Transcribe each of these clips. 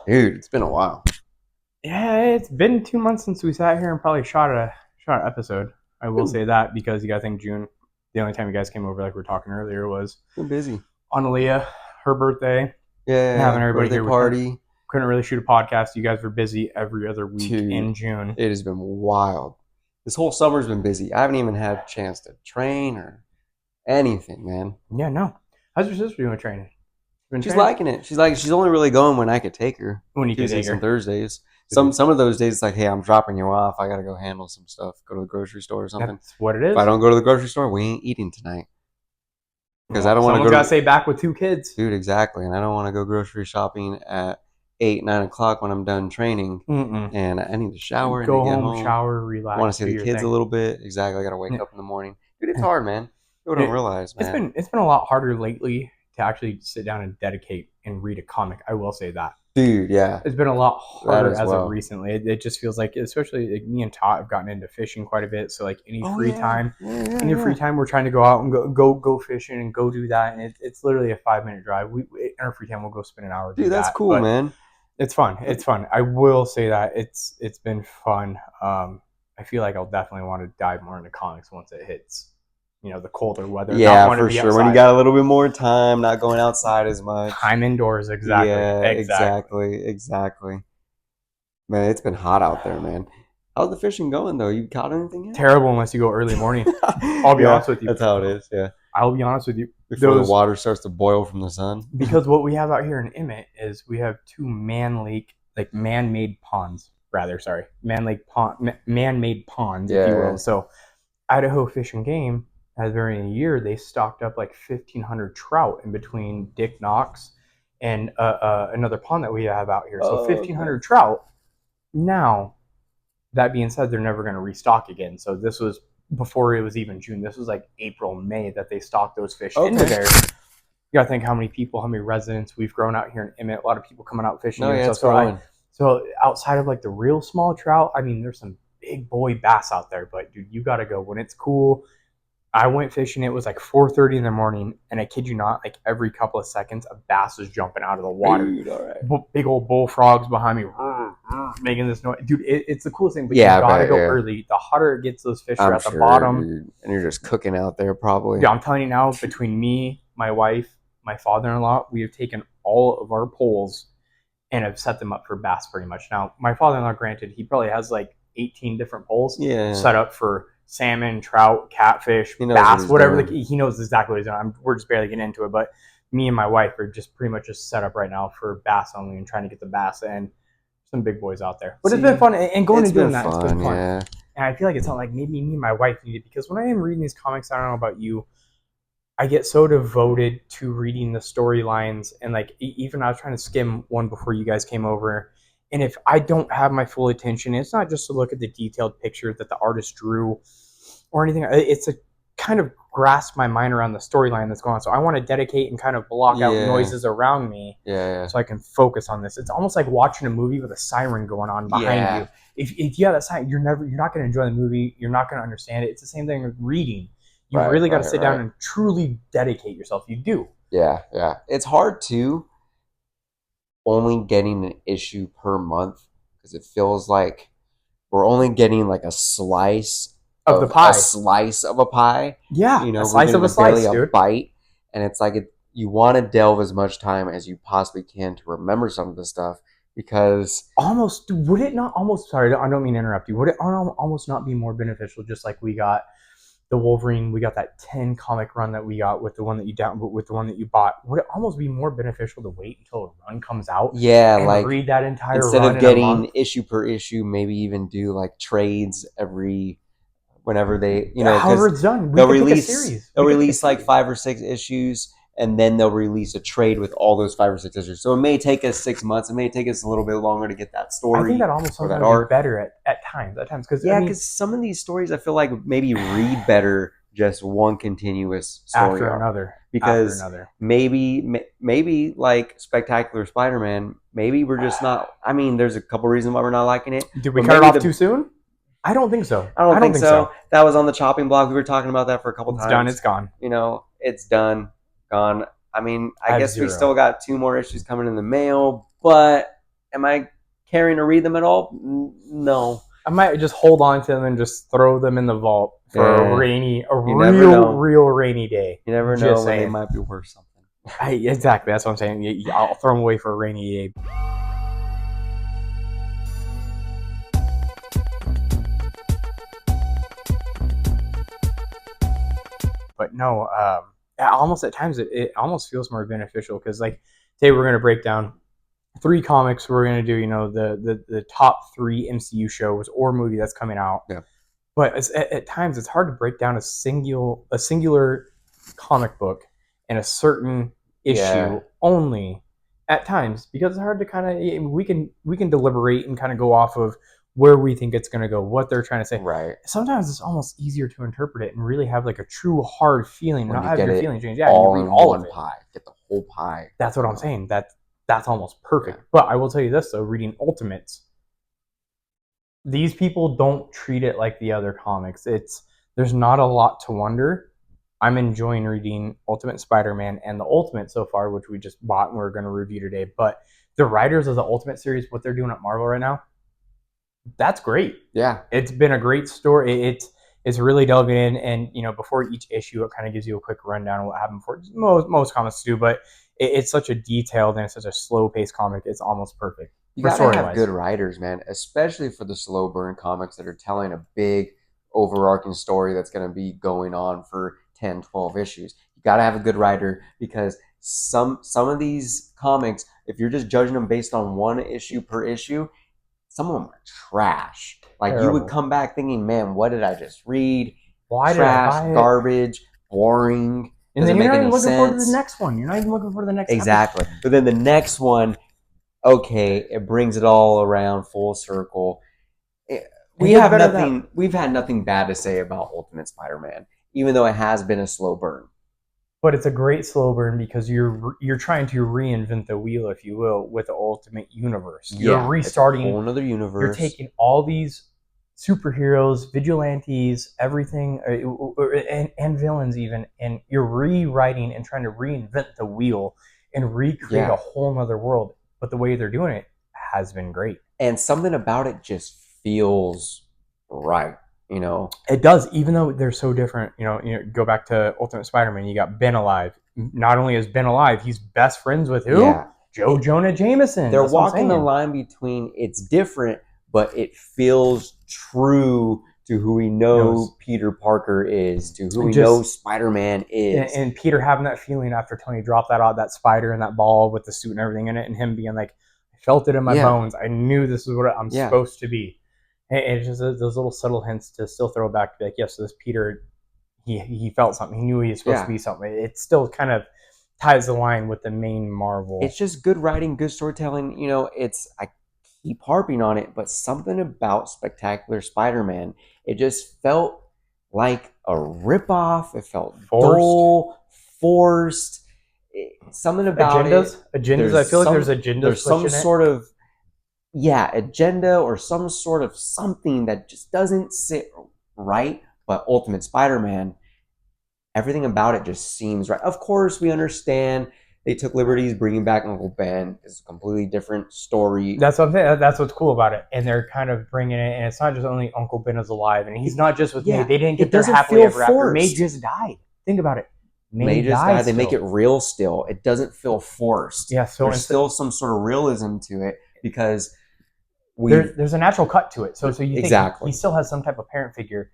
Dude, it's been a while. Yeah, it's been 2 months since we sat here and probably shot an episode. I will say that because you gotta think June. The only time you guys came over, like we were talking earlier, was Been busy. on Aaliyah, her birthday, and Yeah, having everybody birthday here. We party. couldn't really shoot a podcast. You guys were busy every other week Dude, in June. it has been wild. This whole summer's been busy. I haven't even had a chance to train or anything, man. Yeah, no. How's your sister doing training? Been She's training? liking it. She's only really going when I could take her. When you could take Tuesdays and her. Thursdays. Some of those days it's like, hey, I'm dropping you off. I gotta go handle some stuff. Go to the grocery store or something. That's what it If is. I don't go to the grocery store, we ain't eating tonight. Because I don't want to Someone's go gotta to stay back with 2 kids. Dude, exactly. And I don't want to go grocery shopping at 8, 9 o'clock when I'm done training. Mm-mm. And I need to shower and Go get home, home. shower, relax. I want to see do the your kids thing. a little bit. Exactly. I got to wake Yeah. up in the morning. Dude, it's hard, man. People don't realize, man. It's been a lot harder lately to actually sit down and dedicate and read a comic. I will say that. Dude, yeah. It's been a lot harder as as well. of recently. It just feels like, especially like me and Todd have gotten into fishing quite a bit. So like any free time, we're trying to go out and go fishing and go do that. And it's literally a 5-minute drive. We in our free time we'll go spend an hour. Dude, that's cool, but man. It's fun. It's fun. I will say that it's been fun. I feel like I'll definitely want to dive more into comics once it hits, the colder weather. Yeah, for sure. Outside. When you got a little bit more time, not going outside as much. Time indoors, exactly. Yeah, exactly. Man, it's been hot out there, man. How's the fishing going, though? You caught anything yet? Terrible unless you go early morning. I'll be honest with you. That's how it is, yeah. I'll be honest with you. Before the water starts to boil from the sun. Because what we have out here in Emmett is we have 2 man-made ponds, man-made ponds, if you will. So Idaho Fish and Game has during a year, they stocked up like 1,500 trout in between Dick Knox and another pond that we have out here. So 1,500 trout. Now, that being said, they're never going to restock again. So this was before it was even June. This was like April, May that they stocked those fish into there. You gotta think how many residents we've grown out here in Emmett. A lot of people coming out fishing. So outside of like the real small trout, I mean, there's some big boy bass out there. But dude, you gotta go when it's cool. I went fishing. It was like 4:30 in the morning, and I kid you not, like every couple of seconds, a bass was jumping out of the water. Dude, all right. Big old bullfrogs behind me, making this noise. Dude, it's the coolest thing. But you gotta go early. The hotter it gets, those fish are at the bottom. Dude. And you're just cooking out there, probably. Yeah, I'm telling you now. Between me, my wife, my father-in-law, we have taken all of our poles and have set them up for bass pretty much. Now, my father-in-law, granted, he probably has like 18 different poles set up for salmon, trout, catfish, bass, whatever. He knows exactly what he's doing. We're just barely getting into it, but me and my wife are just pretty much just set up right now for bass only and trying to get the bass in. Some big boys out there. But it's been fun. And going and doing that, it's been fun. Yeah. And I feel like it's not like maybe me and my wife need it, because when I am reading these comics, I don't know about you, I get so devoted to reading the storylines. And like, even I was trying to skim one before you guys came over. And if I don't have my full attention, it's not just to look at the detailed picture that the artist drew or anything. It's to kind of grasp my mind around the storyline that's going on. So I want to dedicate and kind of block out noises around me so I can focus on this. It's almost like watching a movie with a siren going on behind you. If you have that siren, you're not going to enjoy the movie. You're not going to understand it. It's the same thing with reading. You really got to sit down and truly dedicate yourself. You do. Yeah. It's hard to only getting an issue per month, because it feels like we're only getting like a slice of the pie. A slice of a pie. Yeah, a slice of a slice, dude. A bite. And it's like you want to delve as much time as you possibly can to remember some of the stuff, because would it not almost, sorry, I don't mean to interrupt you, would it almost not be more beneficial, just like we got the Wolverine, we got that 10 comic run that we got with the one that you bought. Would it almost be more beneficial to wait until a run comes out? Yeah, and like read that entire instead run of getting issue per issue, maybe even do like trades whenever they, however it's done. They'll release like 5 or 6 issues, and then they'll release a trade with all those 5 or 6 issues. So it may take us 6 months. It may take us a little bit longer to get that story. I think that almost sometimes is better at times. Because some of these stories I feel like maybe read better just one continuous story after another. Because maybe like Spectacular Spider-Man, maybe we're just not. I mean, there's a couple reasons why we're not liking it. Did we cut it off too soon? I don't think so. I don't think so. That was on the chopping block. We were talking about that for a couple times. It's done. It's gone. It's done. Gone. I mean, I guess we still got 2 more issues coming in the mail, but am I caring to read them at all? No. I might just hold on to them and just throw them in the vault for a real rainy day. You never know when they might be worth something. Exactly, that's what I'm saying. I'll throw them away for a rainy day. But no, almost at times it almost feels more beneficial because like today we're gonna break down 3 comics. We're gonna do the top 3 MCU shows or movie that's coming out. Yeah. But at times it's hard to break down a singular comic book in a certain issue only at times because it's hard to kind of we can deliberate and kind of go off of where we think it's going to go, what they're trying to say. Right. Sometimes it's almost easier to interpret it and really have like a true hard feeling, when not have your feelings change. Yeah, you read all of it. Pie. Get the whole pie. That's what I'm saying. That's almost perfect. Yeah. But I will tell you this though, reading Ultimates, these people don't treat it like the other comics. There's not a lot to wonder. I'm enjoying reading Ultimate Spider-Man and the Ultimate so far, which we just bought and we're going to review today. But the writers of the Ultimate series, what they're doing at Marvel right now, that's great. Yeah. It's been a great story. It's really delving in, and before each issue, it kind of gives you a quick rundown of what happened before. Most comics do, but it's such a detailed and it's such a slow-paced comic. It's almost perfect. You gotta have good writers, man, especially for the slow burn comics that are telling a big overarching story that's going to be going on for 10, 12 issues. You got to have a good writer because some of these comics, if you're just judging them based on one issue per issue, some of them are trash. Like terrible. You would come back thinking, man, what did I just read? Why trash, did I buy it? Garbage, boring. And then you're not even looking forward to the next one. You're not even looking for the next exactly. episode. But then the next one, okay, it brings it all around full circle. We've had nothing bad to say about Ultimate Spider-Man, even though it has been a slow burn. But it's a great slow burn because you're trying to reinvent the wheel, if you will, with the Ultimate Universe. You're restarting a whole another universe. You're taking all these superheroes, vigilantes, everything, and villains even, and you're rewriting and trying to reinvent the wheel and recreate a whole nother world. But the way they're doing it has been great. And something about it just feels right. It does, even though they're so different. Go back to Ultimate Spider-Man. You got Ben alive. Not only is Ben alive, he's best friends with who? Yeah. Joe Jonah Jameson. They're walking the line between it's different, but it feels true to who we know Peter Parker is, to who we know Spider-Man is. And Peter having that feeling after Tony dropped that spider and that ball with the suit and everything in it, and him being like, I felt it in my bones. I knew this is what I'm supposed to be. And it's just those little subtle hints to still throw back to be like, yes, so this Peter, he felt something. He knew he was supposed to be something. It still kind of ties the line with the main Marvel. It's just good writing, good storytelling. I keep harping on it, but something about Spectacular Spider-Man, it just felt like a ripoff. It felt dull, forced. Something about agendas. I feel like there's agendas. There's some sort of agenda or some sort of something that just doesn't sit right. But Ultimate Spider-Man, everything about it just seems right. Of course, we understand they took liberties bringing back Uncle Ben. It's a completely different story. That's what I'm saying. That's what's cool about it. And they're kind of bringing it, and it's not just only Uncle Ben is alive, and he's not just with May. They didn't get their happily ever after. May just died. Think about it. May just died. They make it real still. It doesn't feel forced. Yeah, so there's still some sort of realism to it because there's a natural cut to it. So you think he still has some type of parent figure.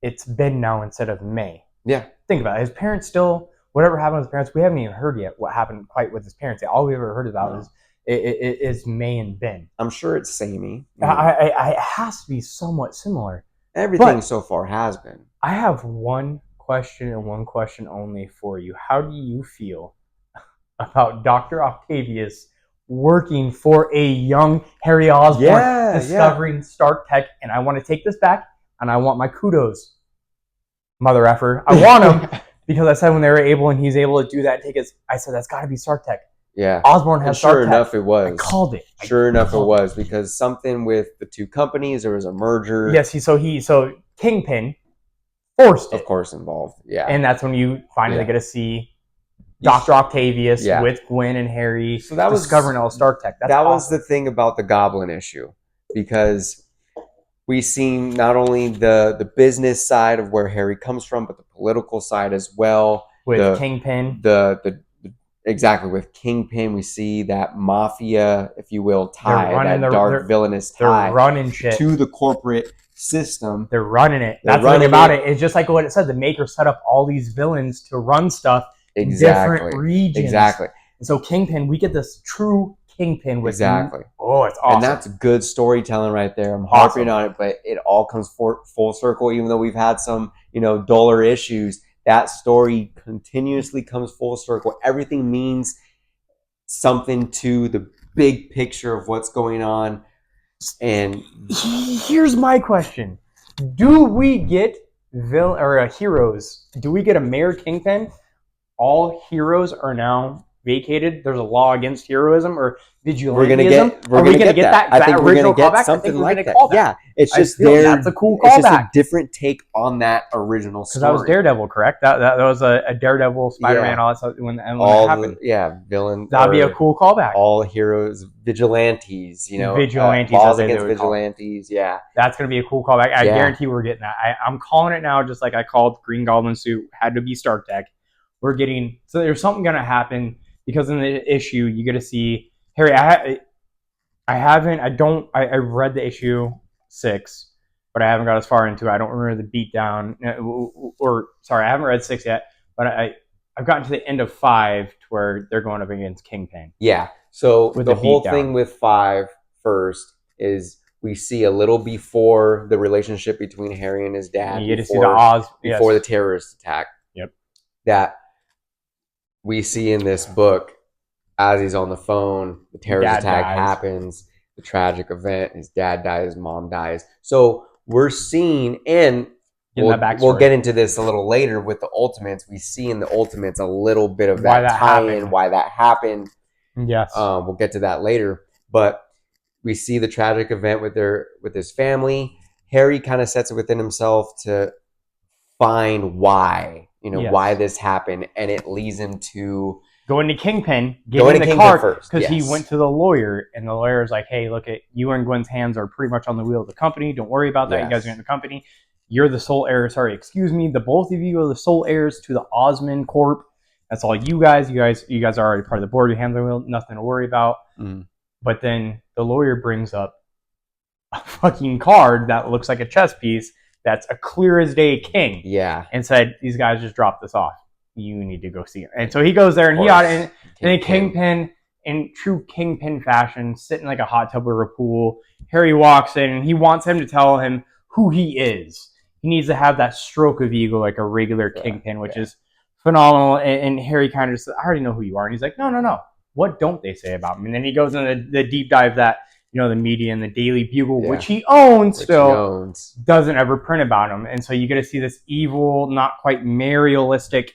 It's Ben now instead of May. Yeah. Think about it. His parents still, whatever happened with his parents, we haven't even heard yet what happened quite with his parents. All we've ever heard about is May and Ben. I'm sure it's samey. It has to be somewhat similar. Everything so far has been. I have one question and one question only for you. How do you feel about Dr. Octavius working for a young Harry Osborn discovering Stark Tech? And I want to take this back, and I want my kudos. Mother effer. I want him because I said when they were able and he's able to do that and take his, I said that's got to be Stark Tech. Yeah. Osborn has Stark Tech. Sure enough, it was. I called it. Sure enough, it was because something with the two companies, there was a merger. Yes, so Kingpin forced it. Of course, involved. Yeah. And that's when you finally get to see Dr. Octavius Yeah. with Gwen and Harry So that was discovering all Stark tech. That's that was awesome. the thing about the Goblin issue, because we seen not only the business side of where Harry comes from, but the political side as well. With Kingpin. The exactly, with Kingpin, we see that mafia, if you will, tie, that dark villainous tie. They're running shit to the corporate system. They're running it. They're That's the thing about it. It's just like what it said. The Maker set up all these villains to run stuff in different regions. Exactly. And so Kingpin, we get this true Kingpin with exactly. Oh, it's awesome. And that's good storytelling right there. I'm harping on it, but it all comes full circle. Even though we've had some, duller issues, that story continuously comes full circle. Everything means something to the big picture of what's going on. And here's my question: do we get heroes? Do we get a Mayor Kingpin? All heroes are now vacated. There's a law against heroism or vigilantism. We're gonna get that. I think we're gonna get something like that. Yeah, it's just that's a cool callback. It's just a different take on that original story. Because that was Daredevil, correct? That was a Daredevil, Spider-Man, all that stuff when that happened. Villain. That'd be a cool callback. All heroes, vigilantes. Vigilantes. Laws against vigilantes. Yeah, that's gonna be a cool callback. I guarantee we're getting that. I'm calling it now, just like I called Green Goblin suit had to be Stark Tech. We're getting there's something gonna happen. Because in the issue, you get to see Harry. I read the issue 6, but I haven't got as far into it. I don't remember the beatdown. I haven't read 6 yet, but I've gotten to the end of 5 to where they're going up against Kingpin. Yeah. So the whole thing with 5 first is we see a little before the relationship between Harry and his dad. You get to see the Oz before the terrorist attack. Yep. That we see in this book, as he's on the phone, the terrorist attack happens, the tragic event, his dad dies, his mom dies. So we're seeing, and we'll get into this a little later with the Ultimates. We see in the Ultimates a little bit of that tie-in, why that happened. Yes. We'll get to that later. But we see the tragic event with his family. Harry kind of sets it within himself to find why. Why this happened, and it leads him to going to Kingpin, getting the card first because he went to the lawyer, and the lawyer's like, "Hey, look, you and Gwen's hands are pretty much on the wheel of the company. Don't worry about that. You guys are in the company. You're the sole heir. Sorry, excuse me. The both of you are the sole heirs to the Osmond Corp. That's all you guys. You guys are already part of the board. Your hands on the wheel. Nothing to worry about." But then the lawyer brings up a fucking card that looks like a chess piece. That's a clear as day king. Yeah. And said, these guys just dropped this off. You need to go see him. And so he goes there and then Kingpin, in true Kingpin fashion, sitting like a hot tub or a pool. Harry walks in and he wants him to tell him who he is. He needs to have that stroke of ego like a regular Kingpin, which is phenomenal. And Harry kind of just says, I already know who you are. And he's like, no. What don't they say about me? And then he goes into the deep dive that the media and the Daily Bugle, which he owns doesn't ever print about him. And so you get to see this evil, not quite Marialistic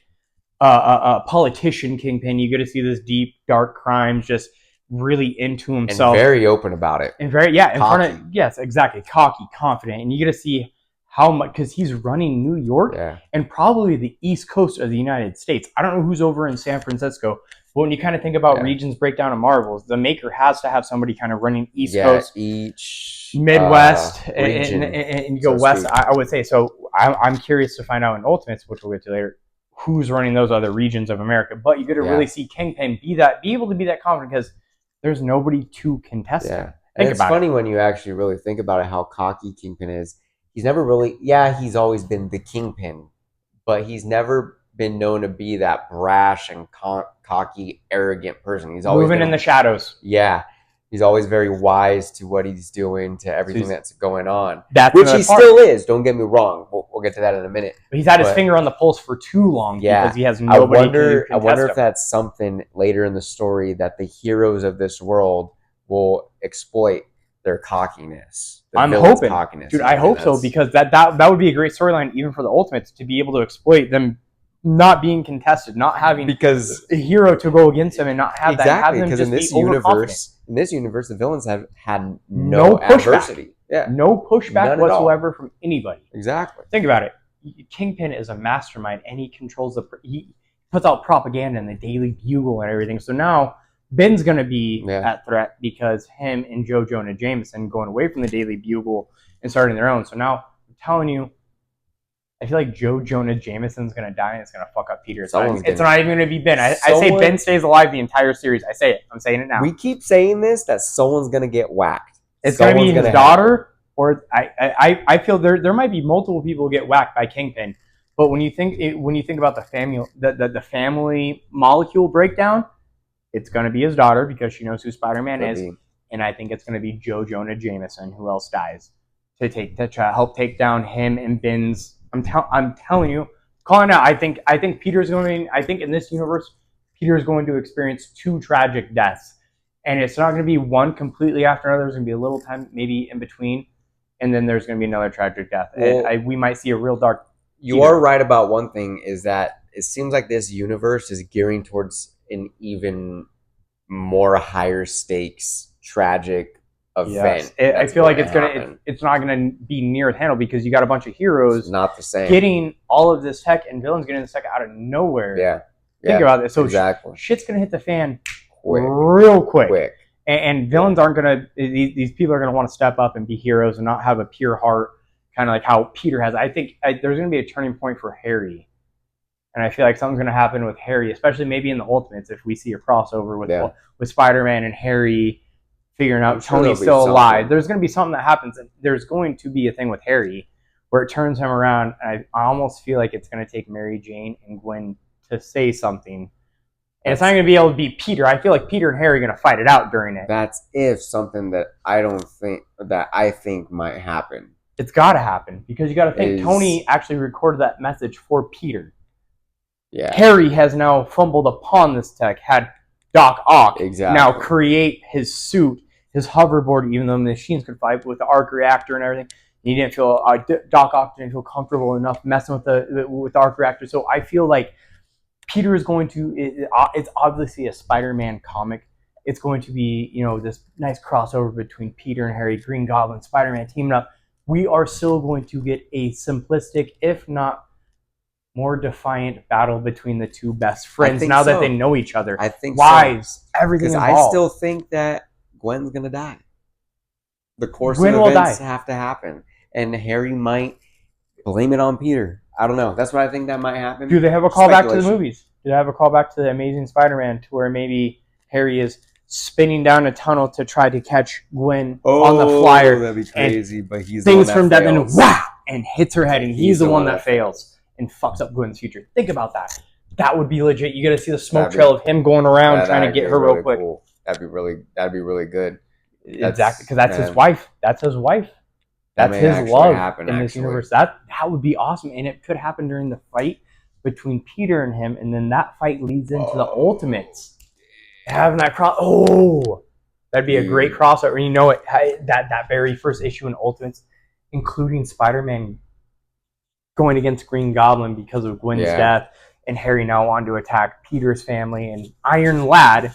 politician Kingpin. You get to see this deep, dark crimes, just really into himself. And very open about it. And very, in front of, yes, exactly. Cocky, confident. And you get to see how much, because he's running New York and probably the East Coast of the United States. I don't know who's over in San Francisco. But when you kind of think about regions breakdown of Marvels, the Maker has to have somebody kind of running East Coast, each Midwest, region, and you go west. I would say so. I'm curious to find out in Ultimates, which we'll get to later, who's running those other regions of America. But you get to really see Kingpin be able to be that confident because there's nobody to contest him. It's funny when you actually really think about it, how cocky Kingpin is. He's never really, he's always been the Kingpin, but he's never been known to be that brash and cocky, arrogant person. He's always moving in the shadows. Yeah. He's always very wise to what he's doing, to everything that's going on. Which he still is, don't get me wrong. We'll get to that in a minute. But he's had his finger on the pulse for too long because he has nobody to contest I wonder if that's something later in the story that the heroes of this world will exploit their cockiness. I'm hoping. Dude, I hope so, because that would be a great storyline even for the Ultimates, to be able to exploit them not being contested, not having a hero to go against them, and not have that. Exactly, because in this universe, the villains have had no adversity. No pushback whatsoever from anybody. Exactly. Think about it. Kingpin is a mastermind, and he controls puts out propaganda in the Daily Bugle and everything. So now Ben's going to be Yeah. at threat because him and Joe Jonah Jameson going away from the Daily Bugle and starting their own. So now I'm telling you, I feel like Joe Jonah Jameson's going to die and it's going to fuck up Peter. It's not even going to be Ben. I say Ben stays alive the entire series. I say it. I'm saying it now. We keep saying this, that someone's going to get whacked. It's going to be his daughter, or I feel there might be multiple people who get whacked by Kingpin. But when you think about the family molecule breakdown, it's going to be his daughter because she knows who Spider-Man is, and I think it's going to be Joe Jonah Jameson. Who else dies to help take down him and Ben's? I'm telling you, calling out. I think Peter's going. I think in this universe, Peter is going to experience 2 tragic deaths, and it's not going to be one completely after another. There's going to be a little time maybe in between, and then there's going to be another tragic death. Well, we might see a real dark. You are right about one thing, is that it seems like this universe is gearing towards an even more higher stakes tragic event. Yes. I feel like it's not gonna be near the handle because you got a bunch of heroes it's not the same getting all of this tech and villains getting this tech out of nowhere. Yeah. Think about it. So exactly. Shit's gonna hit the fan real quick. And villains aren't gonna these people are gonna want to step up and be heroes and not have a pure heart, kind of like how Peter has. I think there's gonna be a turning point for Harry. And I feel like something's going to happen with Harry, especially maybe in the Ultimates, if we see a crossover with Spider-Man and Harry figuring out Tony's still alive. There's going to be something that happens, and there's going to be a thing with Harry where it turns him around. And I almost feel like it's going to take Mary Jane and Gwen to say something. And it's not going to be able to be Peter. I feel like Peter and Harry are going to fight it out during it. That's if something that I think might happen. It's got to happen because you got to think Tony actually recorded that message for Peter. Yeah. Harry has now fumbled upon this tech, had Doc Ock now create his suit, his hoverboard, even though the machines could fight with the arc reactor and everything. He didn't feel Doc Ock didn't feel comfortable enough messing with the arc reactor. So I feel like Peter is going to. It's obviously a Spider-Man comic. It's going to be this nice crossover between Peter and Harry, Green Goblin, Spider-Man teaming up. We are still going to get a simplistic, if not more defiant battle between the 2 best friends now that they know each other. I think wives, everything involved. I still think that Gwen's gonna die. The course of events have to happen, and Harry might blame it on Peter. I don't know. That's what I think that might happen. Do they have a callback to the movies? Do they have a callback to the Amazing Spider-Man to where maybe Harry is spinning down a tunnel to try to catch Gwen on the flyer? That'd be crazy. But he's things from that and hits her head, and he's the one that fails and fucks up Gwen's future. Think about that. That would be legit. You got to see the smoke trail of him going around trying to get her real quick. Cool. That'd be really good. Exactly, because that's his wife. That's his wife. That's his love in this universe. That would be awesome, and it could happen during the fight between Peter and him, and then that fight leads into the Ultimates. Having that that'd be a great crossover. You know it. That very first issue in Ultimates, including Spider-Man going against Green Goblin because of Gwen's death, and Harry now wanting to attack Peter's family, and Iron Lad,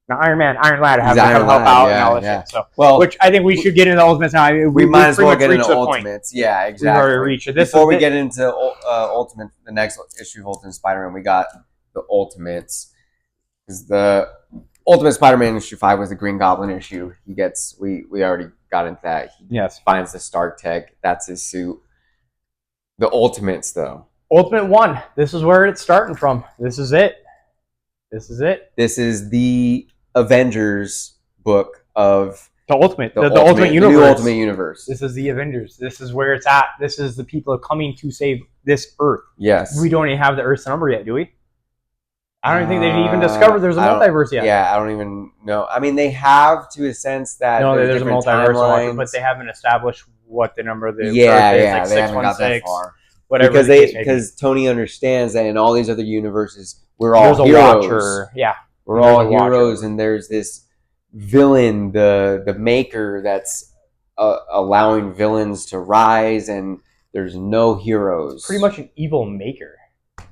having to help out and all this shit. So, which I think we should get into Ultimates now. We might as well get into Ultimates. Yeah, exactly. We've already reached it. Before we get into Ultimate, the next issue of Ultimate Spider-Man, we got the Ultimates. Because the Ultimate Spider-Man issue 5 was the Green Goblin issue. We already got into that. He finds the Stark Tech. That's his suit. The Ultimates, though. Ultimate 1. This is where it's starting from. This is it. This is the Avengers book of the Ultimate. The Ultimate Universe. The Ultimate Universe. This is the Avengers. This is where it's at. This is the people coming to save this Earth. Yes. We don't even have the Earth's number yet, do we? I don't think they've even discovered there's a multiverse yet. Yeah, I don't even know. I mean, they have to a sense that there's a multiverse, but they haven't established what the number of the Earth is. Like they haven't got that far. Whatever. Because Tony understands that in all these other universes, we're all heroes. Watcher. Yeah, we're all heroes, and there's this villain, the Maker, that's allowing villains to rise, and there's no heroes. Pretty much an evil Maker.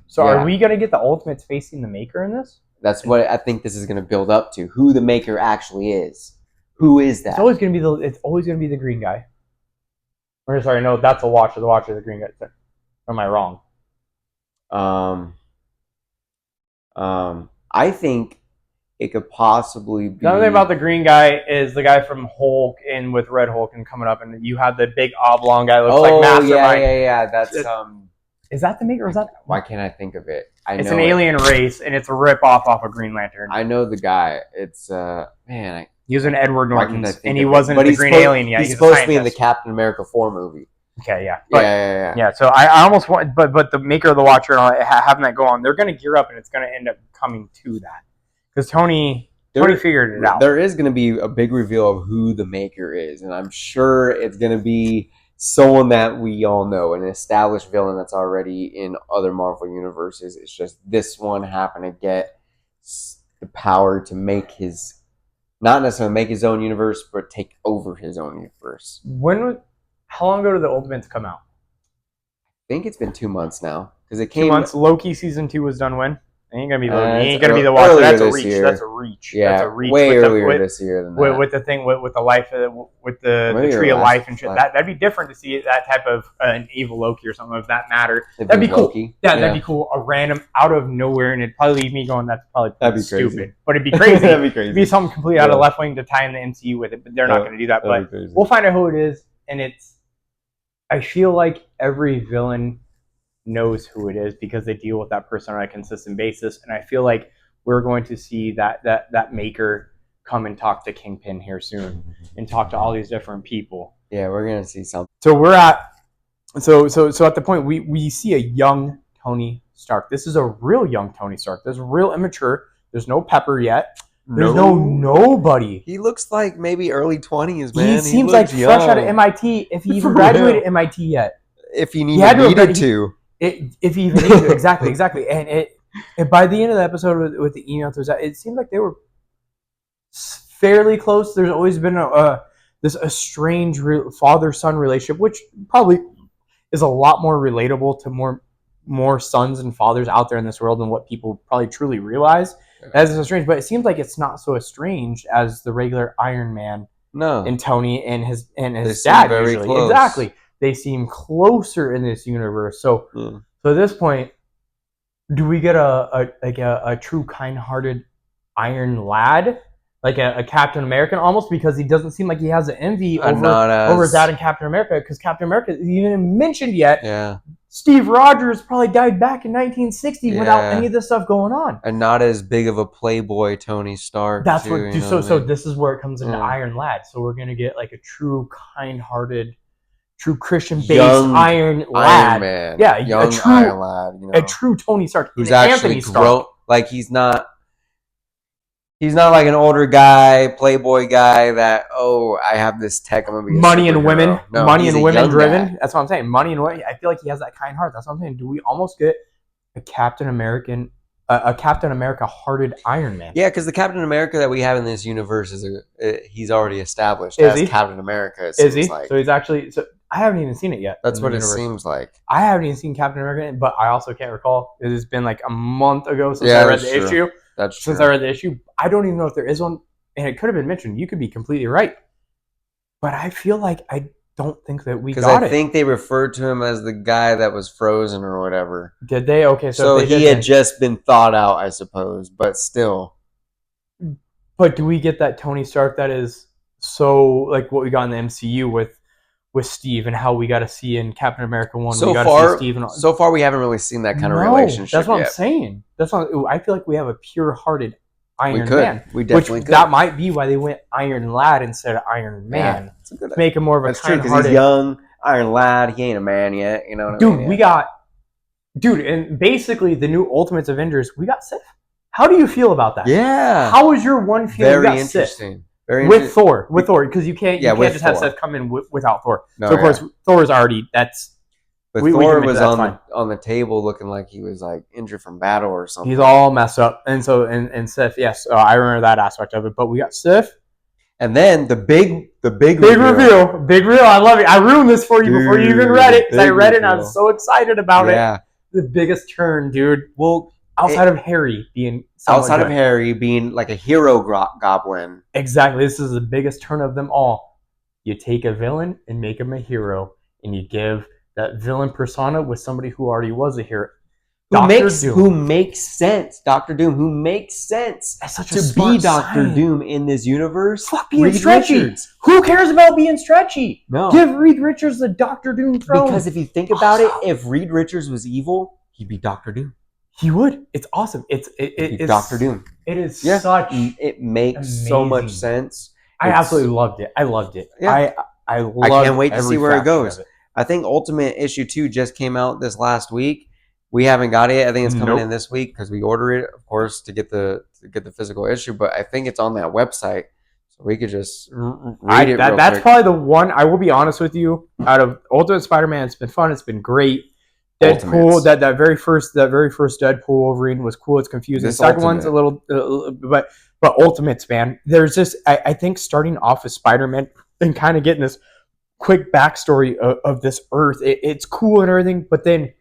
So are we going to get the Ultimates facing the Maker in this? That's what I think this is going to build up to. Who the Maker actually is. Who is that? It's always going to be the green guy. Or sorry, no, that's a Watcher. The Watcher is the green guy. Or am I wrong? I think it could possibly The other thing about be. the green guy is the guy from Hulk and with Red Hulk and coming up, and you have the big oblong guy looks like Oh yeah, Mastermind. yeah, yeah. That's Is that the maker? Or is that? Why can't I think of it? I It's an know it. alien race, and it's a rip off of Green Lantern. I know the guy. It's man. He was in Edward Why can't I Norton's, think and he of it? wasn't But the Green Alien yet. he's He's a supposed to be in the scientist. Captain America 4 movie. Okay, yeah, Yeah, but yeah, yeah. yeah. So I almost want, but the maker of the Watcher and all that, having that go on, they're going to gear up, and it's going to end up coming to that because Tony figured it out. There is going to be a big reveal of who the maker is, and I'm sure it's going to be someone that we all know, an established villain that's already in other Marvel universes. It's just this one happened to get the power to make his, not necessarily make his own universe, but take over his own universe. How long ago did the Ultimates come out? I think it's been 2 months now because it 2 came. months. Loki season 2 was done when? It ain't gonna be the. It It's ain't gonna be the Watcher. earlier That's a this reach. year. That's a reach. Yeah, that's a reach. way earlier this year than that. With the thing with the life with the Maybe tree of last- life and shit. last- That'd be different to see that type of an evil Loki or something of that matter. If That'd it be was cool. Loki. Yeah, that'd be cool. A random out of nowhere, and it'd probably leave me going. That's probably That'd be stupid, crazy. but it'd be crazy. That'd be crazy. It'd be something completely out of left wing to tie in the MCU with it, but they're not going to do that. But we'll find out who it is, and it's. I feel like every villain knows who it is because they deal with that person on a consistent basis, and I feel like we're going to see that maker come and talk to Kingpin here soon, and talk to all these different people. Yeah, we're gonna see something. So we're at so at the point we see a young Tony Stark. This is a real young Tony Stark. This is real immature. There's no Pepper yet. There's no nobody. He looks like maybe early 20s, man. He seems like young. fresh out of MIT. If he even graduated MIT yet, If he had to have needed to. if he even needed to, exactly. And by the end of the episode with the email, it seemed like they were fairly close. There's always been this estranged father-son relationship, which probably is a lot more relatable to more sons and fathers out there in this world than what people probably truly realize. As estranged, but it seems like it's not so estranged as the regular Iron Man and Tony and his dad usually. Close. Exactly, they seem closer in this universe. So at this point, do we get a true kind-hearted Iron Lad, like a Captain American, almost, because he doesn't seem like he has an envy over his dad and Captain America, because Captain America isn't even mentioned yet. Yeah. Steve Rogers probably died back in 1960 without any of this stuff going on. And not as big of a playboy Tony Stark. That's what. So this is where it comes into Iron Lad. So we're gonna get like a true kind-hearted, true Christian-based Iron Lad. Man. Yeah, young Iron Lad. A true Tony Stark. Who's actually grown. Like he's not like an older guy, playboy guy that, I have this tech, I'm gonna be money and women, no, money and women driven. Guy. That's what I'm saying. Money and women. I feel like he has that kind heart. That's what I'm saying. Do we almost get a Captain America hearted Iron Man? Yeah, because the Captain America that we have in this universe he's already established as Captain America. Is he? Like. So he's actually. So I haven't even seen it yet. That's what it seems like. I haven't even seen Captain America, but I also can't recall. It has been like a month ago since I read the issue. That's true. Since I read the issue, I don't even know if there is one, and it could have been mentioned. You could be completely right, but I feel like I don't think that we got it. Because I think they referred to him as the guy that was frozen or whatever. Did they? Okay, so he had just been thawed out, I suppose, but still. But do we get that Tony Stark that is so like what we got in the MCU with Steve, and how we got to see in Captain America 1? So far, we haven't really seen that kind of relationship. That's what yet. I'm saying. I feel like we have a pure-hearted Iron Man. We definitely could. That might be why they went Iron Lad instead of Iron Man. Yeah, make him more of a kind-hearted. Because he's young, Iron Lad. He ain't a man yet. You know what I mean? And basically the new Ultimates Avengers, we got Sif. How do you feel about that? Yeah. How was your one feeling? Very interesting. With Thor, because you can't just have Seth come in without Thor. No, so of course Thor is already But Thor was on the table looking like he was like injured from battle or something. He's all messed up, and so and Sif, yes, I remember that aspect of it. But we got Sif, and then the big reveal. I love it. I ruined this for you before you even read it, because I read it and I was so excited about it. The biggest turn, dude. Well, outside of Harry being like a hero goblin. Exactly. This is the biggest turn of them all. You take a villain and make him a hero, and you give that villain persona with somebody who already was a hero. who makes sense. Doctor Doom, who makes sense That's such a to smart be Doctor sign. Doom in this universe. Fuck being Reed stretchy. Richards. Who cares about being stretchy? No. Give Reed Richards the Doctor Doom throne. Because if you think about it, if Reed Richards was evil, he'd be Doctor Doom. He would. It's awesome. It's Doctor Doom. It is such. It makes so much amazing. sense. I absolutely loved it. I loved it. Yeah. I can't wait to see where it goes. It. I think Ultimate Issue 2 just came out this last week. We haven't got it. I think it's coming in this week because we order it, of course, to get the physical issue. But I think it's on that website, so we could just read it. That's probably the one. I will be honest with you. Out of Ultimate Spider-Man, it's been fun. It's been great. Deadpool, that very first Deadpool Wolverine was cool. It's confusing. The second one's a little, but Ultimates, man. There's just I think starting off with Spider-Man and kind of getting this quick backstory of this Earth. It's cool and everything, but then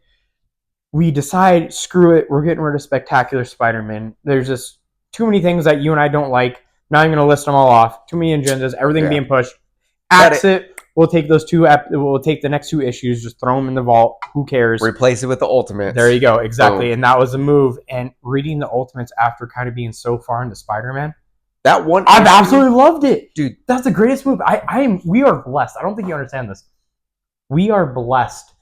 we decide, screw it, we're getting rid of Spectacular Spider-Man. There's just too many things that you and I don't like. Not even going to list them all off. Too many agendas. Everything being pushed. Axe it. We'll take those two. We'll take the next two issues. Just throw them in the vault. Who cares? Replace it with the Ultimates. There you go. Exactly. Boom. And that was the move. And reading the Ultimates after kind of being so far into Spider-Man. That one, I've absolutely loved it, dude. That's the greatest move. We are blessed. I don't think you understand this. We are blessed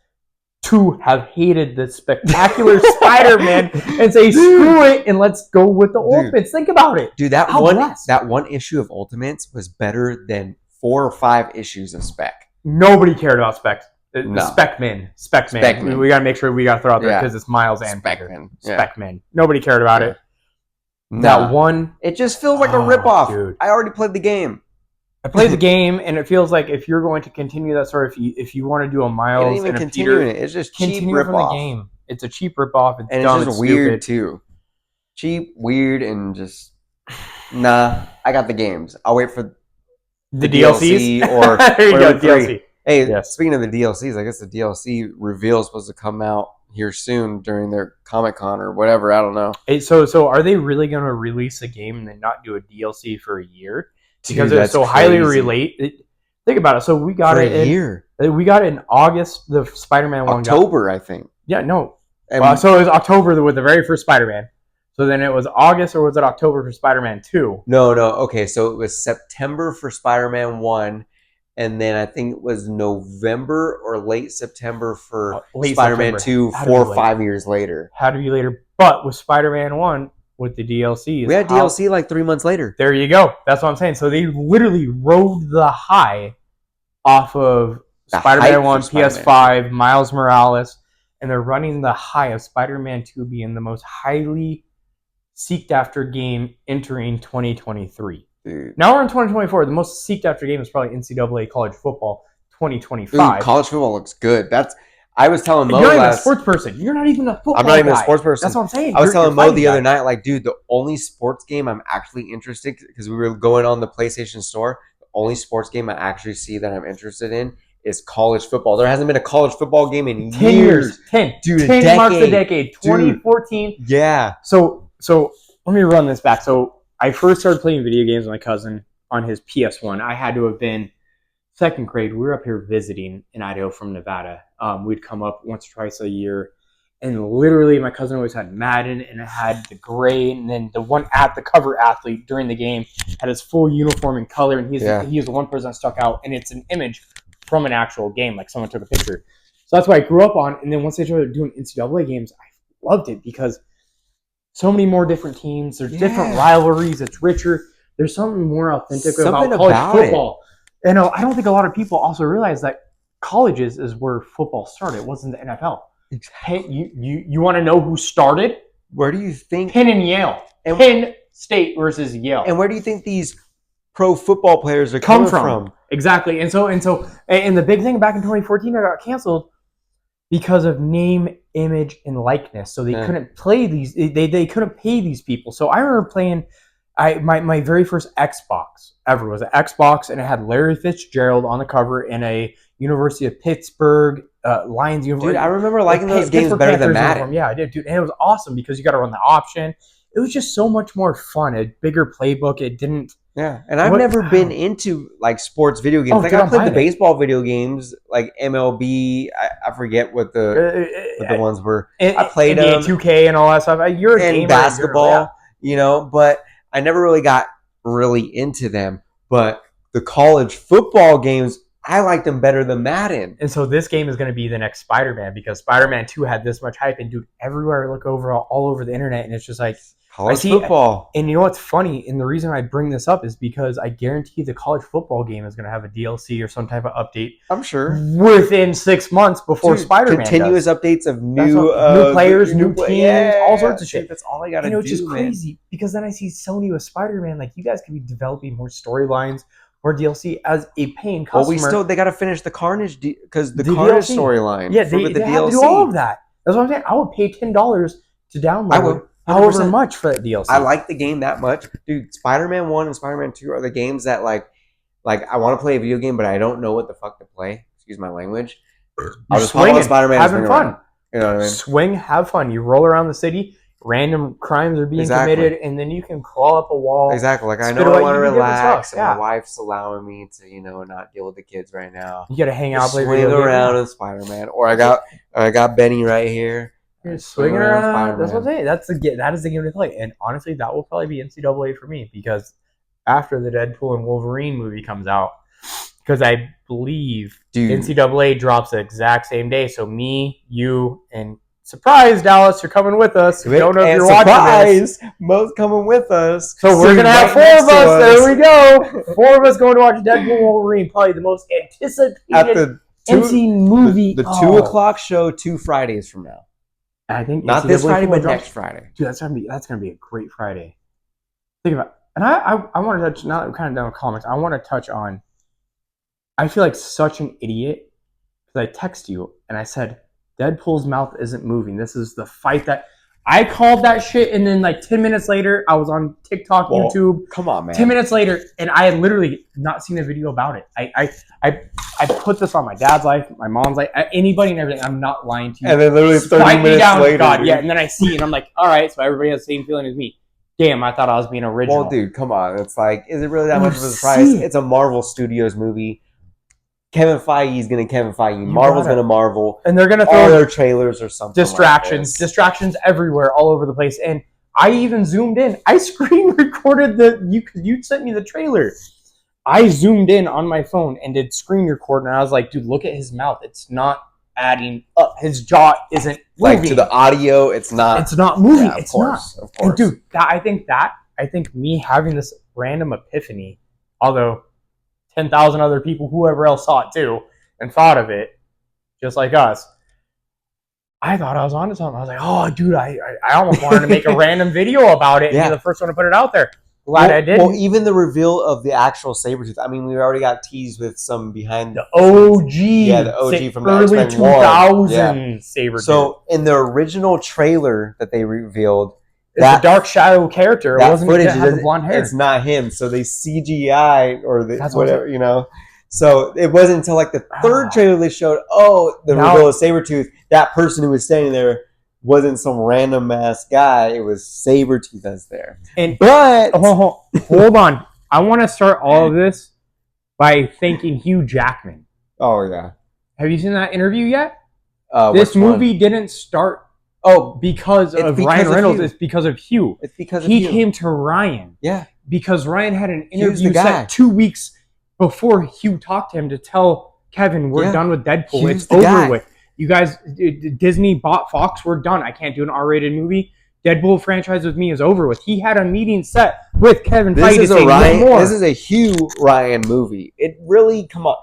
to have hated the Spectacular Spider-Man and say screw it and let's go with the Ultimates. Think about it, dude. That one issue of Ultimates was better than 4 or 5 issues of Spec. Nobody cared about Spec. Specman. We got to make sure we got to throw out there because it's Miles and Specman. Specman. Nobody cared about it. That one. It just feels like a ripoff. Dude. I already played the game. I played the game, and it feels like if you're going to continue that story, if you want to do a Miles and a Peter, it's just cheap ripoff. From the game. It's a cheap ripoff. It's and dumb. It's just weird too. Cheap, weird, and just nah. I got the games. I'll wait for the DLCs or there you go, DLC. Hey, speaking of the DLCs, I guess the DLC reveal is supposed to come out here soon during their Comic-Con or whatever. I don't know. Hey, so are they really going to release a game and then not do a DLC for a year? Because it's so highly related. Think about it. So we got it We got it in August. The Spider-Man one. October, I think. Yeah, no. So it was October with the very first Spider-Man. So then it was August, or was it October for Spider-Man 2? No. Okay, so it was September for Spider-Man 1, and then I think it was November or late September for Spider-Man 2, 4 or 5 years later. Had to be later. But with Spider-Man 1, with the DLC. We had DLC like 3 months later. There you go. That's what I'm saying. So they literally rode the high off of Spider-Man 1, PS5, Miles Morales, and they're running the high of Spider-Man 2 being the most highly seeked after game entering 2023. Dude. Now we're in 2024. The most seeked after game is probably NCAA college football 2025. Dude, college football looks good. I was telling Mo You're not even a sports person. You're not even a football guy. I'm not even a sports person. That's what I'm saying. I was telling Mo the other night, like, dude, the only sports game I'm actually interested, because we were going on the PlayStation Store, the only sports game I actually see that I'm interested in is college football. There hasn't been a college football game in 10 years. 10. Dude, 10 marks a decade. 2014. Dude. Yeah. So let me run this back. So I first started playing video games with my cousin on his PS1. I had to have been second grade. We were up here visiting in Idaho from Nevada. We'd come up once or twice a year, and literally my cousin always had Madden, and it had the gray, and then the cover athlete during the game had his full uniform and color, and he was the one person that stuck out, and it's an image from an actual game, like someone took a picture. So that's what I grew up on, and then once they started doing NCAA games, I loved it because so many more different teams, there's different rivalries, it's richer, there's something more authentic about college football. And I don't think a lot of people also realize that colleges is where football started. It wasn't the NFL. Exactly. You want to know who started? Where do you think? Penn and Yale. Penn State versus Yale. And where do you think these pro football players are coming from? Exactly. And the big thing back in 2014, I got canceled because of name, image, and likeness. So they couldn't play these. They couldn't pay these people. So I remember playing. My very first Xbox ever was an Xbox, and it had Larry Fitzgerald on the cover in a University of Pittsburgh Lions uniform. Dude, I remember liking those games better than Madden. Yeah, I did, dude. And it was awesome because you got to run the option. It was just so much more fun. A bigger playbook. It didn't. Yeah, and I've never been into like sports video games. Like I played the baseball video games, like MLB. I forget what the ones were. I played them, 2K and all that stuff. You're a gamer, basketball, but I never really got really into them. But the college football games, I liked them better than Madden. And so this game is going to be the next Spider-Man, because Spider-Man 2 had this much hype, and dude, everywhere I look over, all over the internet, and it's just like college football. And you know what's funny? And the reason I bring this up is because I guarantee the college football game is going to have a DLC or some type of update. I'm sure within 6 months before Spider-Man. Continuous updates of new players, new teams, all sorts of shit. That's all I got to do. Which is crazy, because then I see Sony with Spider-Man. Like, you guys could be developing more storylines or DLC as a paying customer. Well, they got to finish the Carnage because the Carnage storyline. Yeah, they have to do all of that. That's what I'm saying. I would pay $10 to download. I will. However much for that DLC. I like the game that much, dude. Spider-Man 1 and Spider-Man 2 are the games that like I want to play a video game, but I don't know what the fuck to play. Excuse my language. I'll just swing Spider-Man, having fun. You know what I mean? Swing, have fun. You roll around the city. Random crimes are being committed, and then you can crawl up a wall. Exactly. Like I know I want to relax, and my wife's allowing me to, not deal with the kids right now. You gotta hang out, play swing around in Spider-Man, or I got Benny right here. You're swinging around. That's what I'm saying. That is the game to play, and honestly, that will probably be NCAA for me, because after the Deadpool and Wolverine movie comes out, because I believe NCAA drops the exact same day. So me, you, and surprise, Dallas, you're coming with us. We don't know if you're watching this. Most coming with us. So we're gonna have 4 of us. There we go. 4 of us going to watch Deadpool and Wolverine, probably the most anticipated MC movie. The 2 o'clock show 2 Fridays from now. I think not this Friday, but next Friday. Dude, that's gonna be a great Friday. Think about it. And I want to touch, now that we're kind of done with comics, I want to touch on, I feel like such an idiot, because I text you and I said, Deadpool's mouth isn't moving. This is the fight that I called that shit, and then like 10 minutes later, I was on TikTok, YouTube. Come on, man. 10 minutes later, and I had literally not seen a video about it. I put this on my dad's life, my mom's life, anybody and everything. I'm not lying to you. And then literally 30 minutes later. God, yeah. And then I see it, and I'm like, all right, so everybody has the same feeling as me. Damn, I thought I was being original. Well, dude, come on. It's like, is it really that much of a surprise? It's a Marvel Studios movie. Kevin Feige is going to Kevin Feige. Marvel's going to Marvel. And they're going to throw all their trailers or something. Distractions everywhere, all over the place. And I even zoomed in. I screen recorded you sent me the trailer. I zoomed in on my phone and did screen record, and I was like, dude, look at his mouth. It's not adding up. His jaw isn't moving. Like to the audio, it's not moving. Yeah, it's not. Of course. And dude, I think me having this random epiphany, although 10,000 other people, whoever else saw it too, and thought of it, just like us, I thought I was onto something. I was like, oh, dude, I almost wanted to make a random video about it and be the first one to put it out there. Glad I did. Well, even the reveal of the actual Sabretooth. I mean, we already got teased with some behind the OG. Yeah, the OG from the early 2000s Sabretooth. So in the original trailer that they revealed, it's a dark shadow character. It wasn't footage. Have the blonde hair. It's not him. So they CGI or whatever, So it wasn't until like the third trailer they showed, the reveal of Sabretooth, that person who was standing there wasn't some random ass guy. It was Sabretooth that's there. But hold on. I want to start all of this by thanking Hugh Jackman. Oh, yeah. Have you seen that interview yet? This movie didn't start because of Ryan Reynolds. It's because of Hugh. It's because of Hugh. He came to Ryan. Yeah. Because Ryan had an interview set 2 weeks before Hugh talked to him to tell Kevin, we're done with Deadpool. It's over with. You guys, Disney bought Fox. We're done. I can't do an R-rated movie. Deadpool franchise with me is over with. He had a meeting set with Kevin Feige to say no more. This is a Hugh Ryan movie. It really, come on.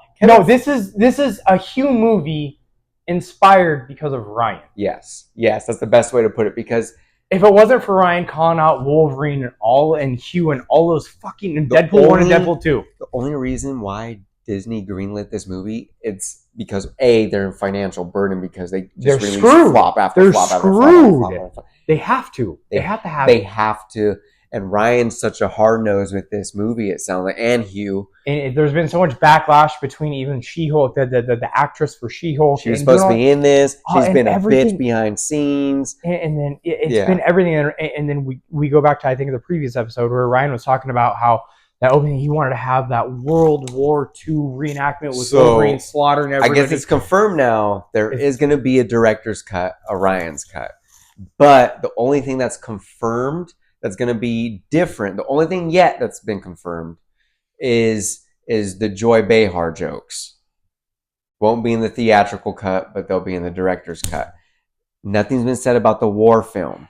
This is a Hugh movie inspired because of Ryan. Yes, that's the best way to put it, because if it wasn't for Ryan calling out Wolverine and Hugh and all those fucking Deadpool 1 and Deadpool 2. The only reason why Disney greenlit this movie, it's because they're in financial burden because they're release flop after flop after flop. They have to. They have to. And Ryan's such a hard nose with this movie, it sounds like, and Hugh. And there's been so much backlash between even She-Hulk, the actress for She-Hulk. She was supposed to be in this. She's been a bitch behind scenes. And then it's been everything. And then we go back to, I think, the previous episode where Ryan was talking about how That opening, he wanted to have that World War II reenactment with So, Wolverine slaughtering I everybody. guess it's confirmed now. There is going to be a director's cut, a Ryan's cut. But the only thing that's confirmed that's going to be different, the only thing yet that's been confirmed is the Joy Behar jokes. Won't be in the theatrical cut, but they'll be in the director's cut. Nothing's been said about the war film.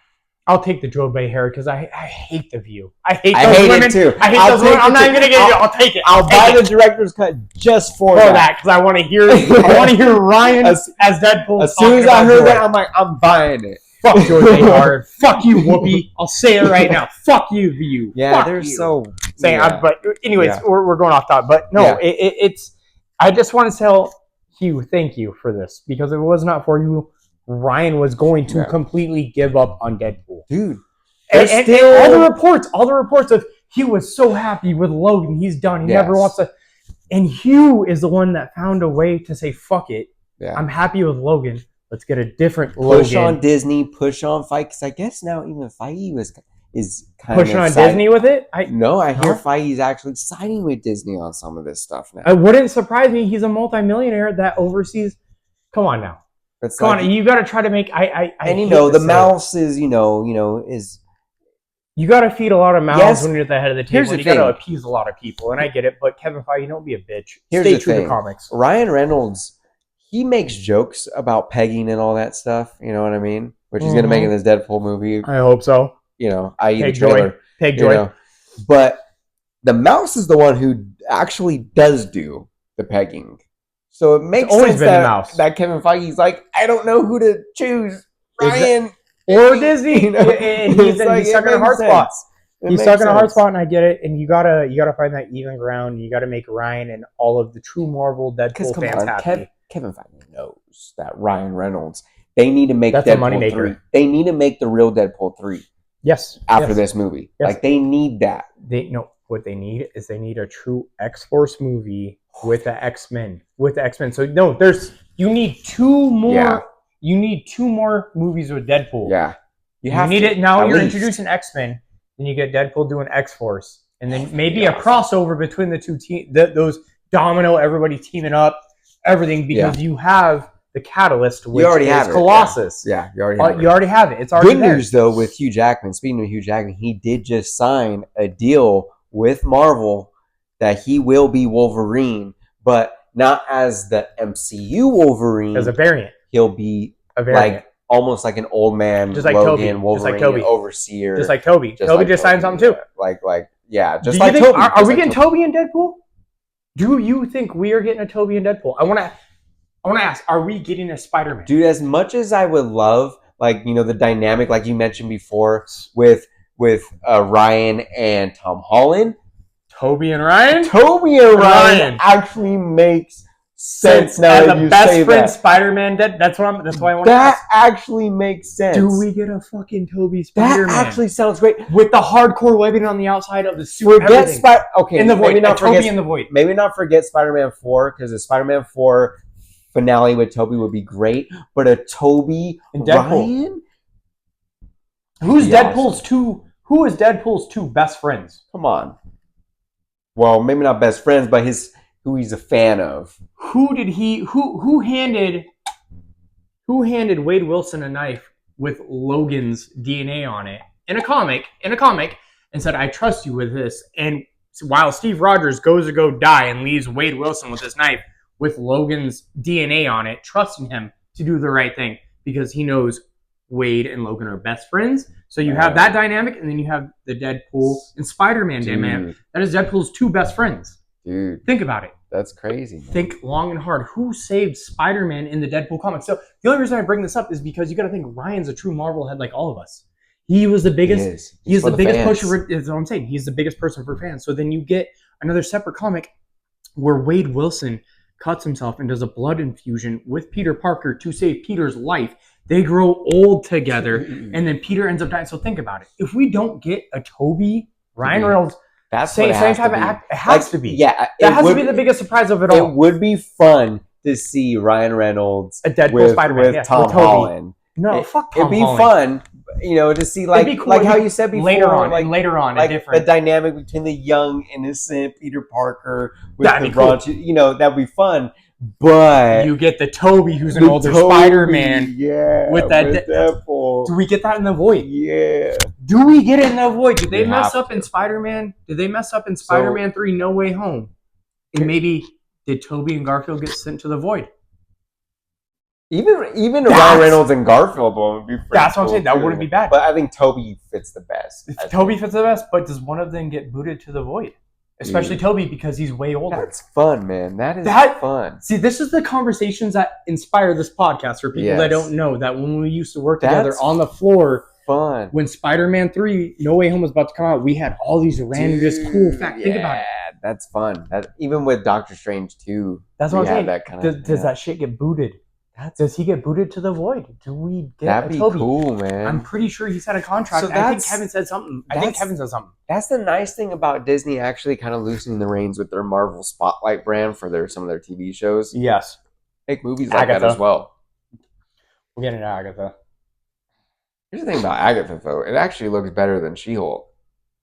I'll take the Joe Behar because I hate The View. I hate I those hate women. it too. I hate I'll those women. take I'm it not too. even gonna get it. I'll take it. I'll buy the director's cut just for that because I want to hear. I want to hear Ryan as Deadpool. As soon as I heard that, I'm like, I'm buying it. Fuck Joy Behar. Fuck you, Whoopi. I'll say it right now. Fuck you, View. Yeah, Fuck they're you. so. Saying, Yeah. but anyways, Yeah. we're going off topic. But no, Yeah. it's. I just want to tell Hugh, thank you for this because if it was not for you, Ryan was going to completely give up on Deadpool, Dude. And all the reports of Hugh was so happy with Logan. He's done. He never wants to. And Hugh is the one that found a way to say, "Fuck it. Yeah. I'm happy with Logan. Let's get a different Push Logan." on Disney, push on Feige, because I guess now even Feige is kind Pushing of on Disney with it. I hear Feige's actually siding with Disney on some of this stuff now. It wouldn't surprise me. He's a multimillionaire that oversees. Come on now. It's Come on. You got to try to make. And the mouse is is. You got to feed a lot of mouths Yes. when you're at the head of the table. Here's the You got to thing. appease a lot of people, and I get it. But Kevin Feige, don't be a bitch. Here's Stay the true thing. to comics. Ryan Reynolds, he makes jokes about pegging and all that stuff. You know what I mean? Which he's going to make in this Deadpool movie. I hope so. I.e. the Peg trailer. Joy. Peg Joy. But the mouse is the one who actually does do the pegging. So it makes always sense been the mouse. that Kevin Feige's like, I don't know who to choose, Ryan or Disney. And he's stuck in a hard spot. He's stuck in a hard spot, and I get it. And you gotta find that even ground. You gotta make Ryan and all of the true Marvel Deadpool fans happy. Kevin Feige knows that Ryan Reynolds. They need to make That's Deadpool 3. They need to make the real Deadpool 3. Yes. After this movie, Yes. they need that. What they need is a true X-Force movie with the X-Men. So you need two more. Yeah. You need two more movies with Deadpool. Yeah. You need it now. You're introducing X-Men, then you get Deadpool doing X-Force, and then maybe a crossover between the two teams. Those Domino, everybody teaming up, everything because you have the catalyst, which is Colossus. Yeah, you already have it. You already have it. It's already Good news though with Hugh Jackman. Speaking of Hugh Jackman, he did just sign a deal with Marvel that he will be Wolverine, but not as the MCU Wolverine. As a variant. He'll be almost like an old man, just like Logan, Toby. Wolverine, just like Toby. overseer. Just like Toby. Toby just signed something too. Just like Toby. Are we getting Toby in Deadpool? Do you think we are getting a Toby in Deadpool? I want to ask, are we getting a Spider-Man? Dude, as much as I would love, the dynamic, like you mentioned before, with Ryan and Tom Holland. Toby and Ryan actually makes sense now as that a you best say friend that. Spider-Man. That's why I want to ask. That actually makes sense. Do we get a fucking Toby Spider-Man? That actually sounds great. With the hardcore webbing on the outside of the suit. In the void. Toby in the void. Maybe not forget Spider-Man 4 because the Spider-Man 4 finale with Toby would be great, but a Toby and Deadpool. Ryan? Who is Deadpool's two best friends? Come on. Well, maybe not best friends, but who he's a fan of. Who handed Wade Wilson a knife with Logan's DNA on it in a comic and said, I trust you with this. And while Steve Rogers goes to go die and leaves Wade Wilson with this knife with Logan's DNA on it, trusting him to do the right thing because he knows Wade and Logan are best friends. So you have that dynamic, and then you have the Deadpool and Spider-Man dynamic. That is Deadpool's two best friends. Dude. Think about it. That's crazy, man. Think long and hard. Who saved Spider-Man in the Deadpool comics? So the only reason I bring this up is because you got to think Ryan's a true Marvel head like all of us. He was the biggest. He's the biggest pusher. Is what I'm saying. He's the biggest person for fans. So then you get another separate comic where Wade Wilson cuts himself and does a blood infusion with Peter Parker to save Peter's life. They grow old together, and then Peter ends up dying. So think about it. If we don't get a Toby, Ryan Reynolds, same type of act, it has to be. Yeah, that has to be the biggest surprise of it all. It would be fun to see Ryan Reynolds a Deadpool Spider-Man with Tom Holland. No, fuck Tom It'd be Holland. fun. to see It'd be cool like how you said before, later on, like a different the dynamic between the young, innocent Peter Parker with that'd the be cool. raunchy, that'd be fun. But You get the Toby, who's an older Spider-Man, with Deadpool. Do we get that in the Void? Yeah. Do we get it in the Void? Did they We mess have up to. in Spider-Man? Did they mess up in Spider-Man 3 No Way Home? And maybe did Toby and Garfield get sent to the Void? Even Ryan Reynolds and Garfield one would be pretty That's what I'm cool saying. That too. wouldn't be bad. But I think Toby fits the best. Toby fits the best, but does one of them get booted to the Void? Especially Toby, because he's way older. That's fun, man. That is fun. See, this is the conversations that inspire this podcast for people that don't know that when we used to work together on the floor. Fun. When Spider-Man 3 No Way Home was about to come out, we had all these random, just cool facts. Think about it. That's fun. Even with Doctor Strange 2. That's what I'm saying. That kind of, does that shit get booted? Does he get booted to the Void? Do we get That'd be Toby? cool, man. I'm pretty sure he's had a contract. I think Kevin said something. That's the nice thing about Disney actually kind of loosening the reins with their Marvel Spotlight brand for some of their TV shows. Yes. Make movies like that as well. We're getting to Agatha. Here's the thing about Agatha, though. It actually looks better than She-Hulk.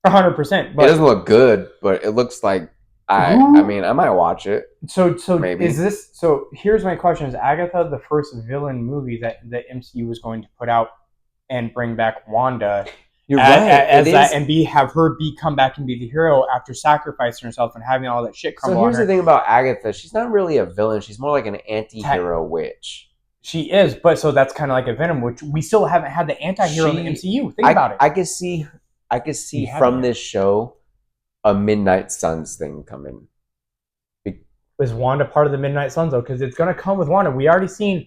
100%. It doesn't look good, but it looks like I might watch it. So maybe. So here's my question: is Agatha the first villain movie that the MCU was going to put out and bring back Wanda? You're right. Have her come back and be the hero after sacrificing herself and having all that shit crumble on her. So here's the thing about Agatha: she's not really a villain. She's more like an anti-hero witch. She is, but so that's kind of like a Venom, which we still haven't had the anti-hero in the MCU. Think about it. I could see from this show a Midnight Suns thing coming. Is Wanda part of the Midnight Suns, though? Because it's going to come with Wanda. We already seen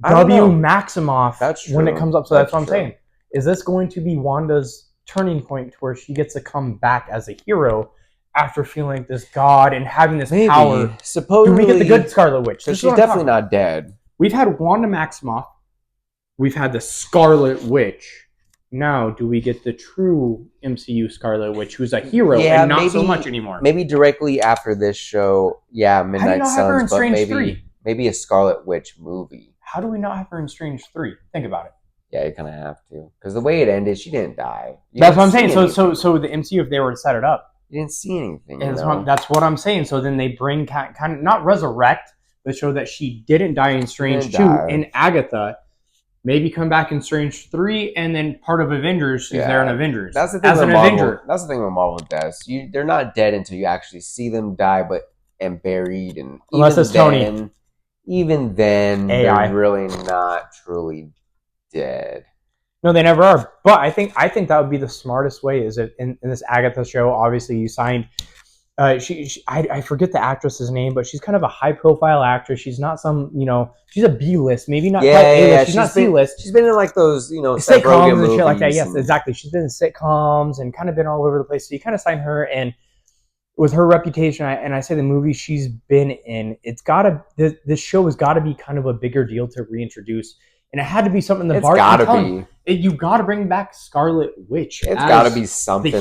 W. Maximoff when it comes up, so that's what I'm saying. Is this going to be Wanda's turning point to where she gets to come back as a hero after feeling like this god and having this power? Supposedly, do we get the good Scarlet Witch? She's definitely not dead. We've had Wanda Maximoff. We've had the Scarlet Witch. Now, do we get the true MCU Scarlet Witch, who's a hero and not so much anymore? Maybe directly after this show, Midnight Suns, but maybe a Scarlet Witch movie. How do we not have her in Strange 3? Think about it. Yeah, you kind of have to. Because the way it ended, she didn't die. That's what I'm saying. So the MCU, if they were to set it up. You didn't see anything. That's what I'm saying. So then they bring kind of, not resurrect, but show that she didn't die in Strange 2 and Agatha. Maybe come back in Strange 3 and then part of Avengers, she's there in Avengers. That's the thing with Marvel. That's the thing with Marvel deaths. They're not dead until you actually see them die and buried. And unless it's Tony. Even then, they're really not truly dead. No, they never are. But I think that would be the smartest way. Is that in this Agatha show? Obviously, you signed. I forget the actress's name, but she's kind of a high-profile actress. She's not some, she's a B-list, maybe not quite A-list. She's not C-list. She's been in like those, sitcoms and shit like that. Yes, exactly. She's been in sitcoms and kind of been all over the place. So you kind of sign her, and with her reputation, and I say the movie she's been in, this show has got to be kind of a bigger deal to reintroduce. And it had to be something the bar. It's got to be. You got to bring back Scarlet Witch. It's got to be something